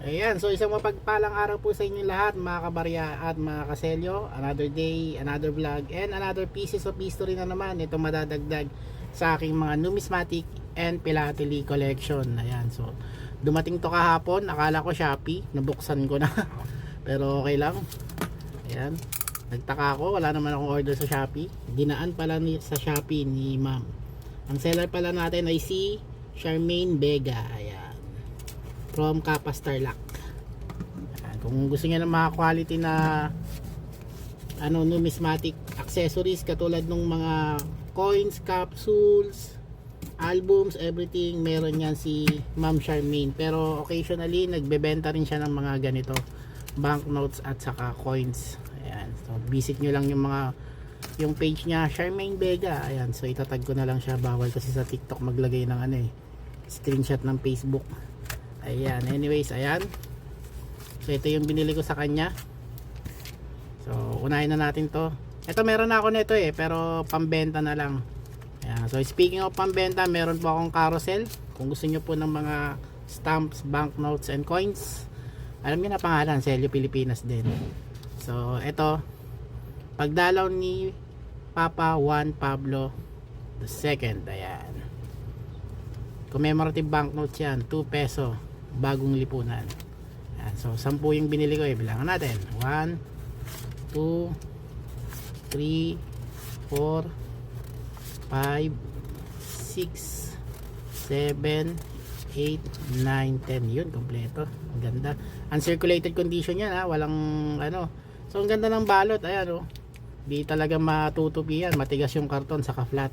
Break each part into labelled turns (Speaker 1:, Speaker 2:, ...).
Speaker 1: Ayan, so isang mapagpalang araw po sa inyo lahat mga kabarya at mga kaselyo. Another day, another vlog, and another pieces of history na naman. Ito madadagdag sa aking mga numismatic and philately collection. Ayan, so dumating to kahapon. Akala ko Shopee, nabuksan ko na. Pero okay lang. Ayan, nagtaka ako, wala naman akong order sa Shopee. Dinaan pala sa Shopee ni ma'am. Ang seller pala natin ay si Charmaine Vega. Ayan, from Kapas Tarlac. Kung gusto niya ng mga quality na numismatic accessories katulad ng mga coins, capsules, albums, everything, meron yan si Ma'am Charmaine. Pero occasionally nagbebenta rin siya ng mga ganito, banknotes at saka coins. Ayan, so visit nyo lang yung page niya, Charmaine Vega. Ayan, so itatag ko na lang siya, bawal kasi sa TikTok maglagay ng screenshot ng Facebook. Ayan, anyways, ayan. So ito yung binili ko sa kanya. So unahin na natin to. Ito meron na ako nito pero pambenta na lang. Ayan, so speaking of pambenta, meron po akong carousel. Kung gusto nyo po ng mga stamps, banknotes, and coins, alam nyo na pangalan, Selyo Pilipinas din. So ito, pagdalaw ni Papa Juan Pablo II. Ayan, commemorative banknotes yan, 2 peso, bagong lipunan. Ayan, so 10 yung binili ko, bilangan natin. 1 2 3 4 5 6 7 8 9 10. Yun, kompleto. Ang ganda. Uncirculated condition yan, walang so ang ganda ng balot. Ayan, di talaga matutupi yan, matigas yung karton saka flat.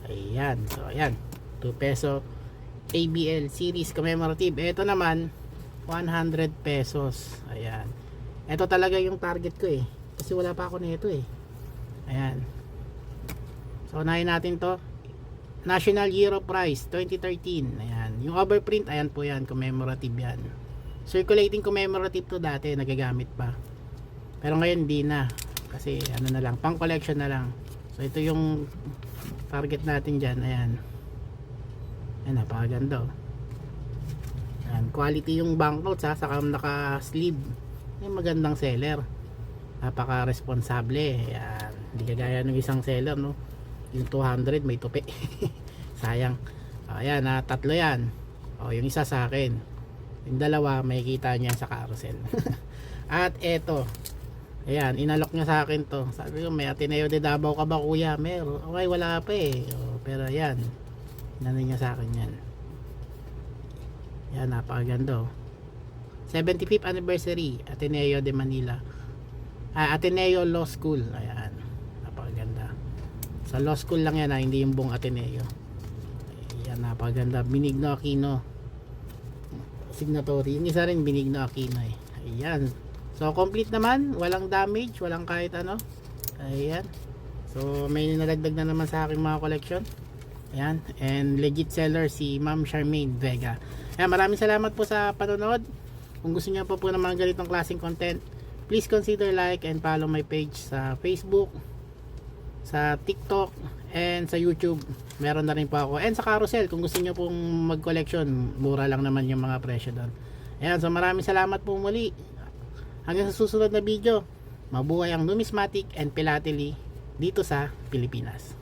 Speaker 1: Ayan, so ayan, 2 peso ABL series commemorative. Ito naman 100 pesos. Ayan, ito talaga yung target ko kasi wala pa ako nito Ayan, so unahin natin to. National Year of Prize 2013. Ayan, yung overprint, ayan po yan, commemorative yan. Circulating commemorative to dati, nagagamit pa. Pero ngayon di na, kasi na lang, pang collection na lang. So ito yung target natin dyan. Ayan, ayan, napakaganda. Ayan, quality yung banknotes saka naka sleeve. Yung magandang seller, napaka responsable. Ayan, hindi kagaya ng isang seller yung 200 may tupi. Sayang. Ayan, tatlo yan. Yung isa sa akin, yung dalawa makikita niya sa carousel. At eto, ayan, inalok niya sa akin to. Sabi ko, may Ateneo de Davao ka ba kuya? Meron. Okay, wala pa pero ayan, inano niya sa akin yan. Yan, napakaganda 75th anniversary Ateneo de Manila, Ateneo Law School. Ayan, napakaganda. Sa law school lang yan hindi yung buong Ateneo. Ayan, napakaganda. Benigno Aquino signatory. Yung isa rin Benigno Aquino Ayan, so complete naman, walang damage, walang kahit ayan, so may nalagdag na naman sa aking mga collection. Ayan, and legit seller si Ma'am Charmaine Vega. Ayan, maraming salamat po sa panonood. Kung gusto niyo po ng mga ganitong klaseng content, please consider like and follow my page sa Facebook, sa TikTok, and sa YouTube. Meron na rin po ako, and sa carousel kung gusto niyo pong mag-collection, mura lang naman yung mga presyo doon. Ayan, so maraming salamat po muli. Hanggang sa susunod na video, mabuhay ang numismatic and philately dito sa Pilipinas.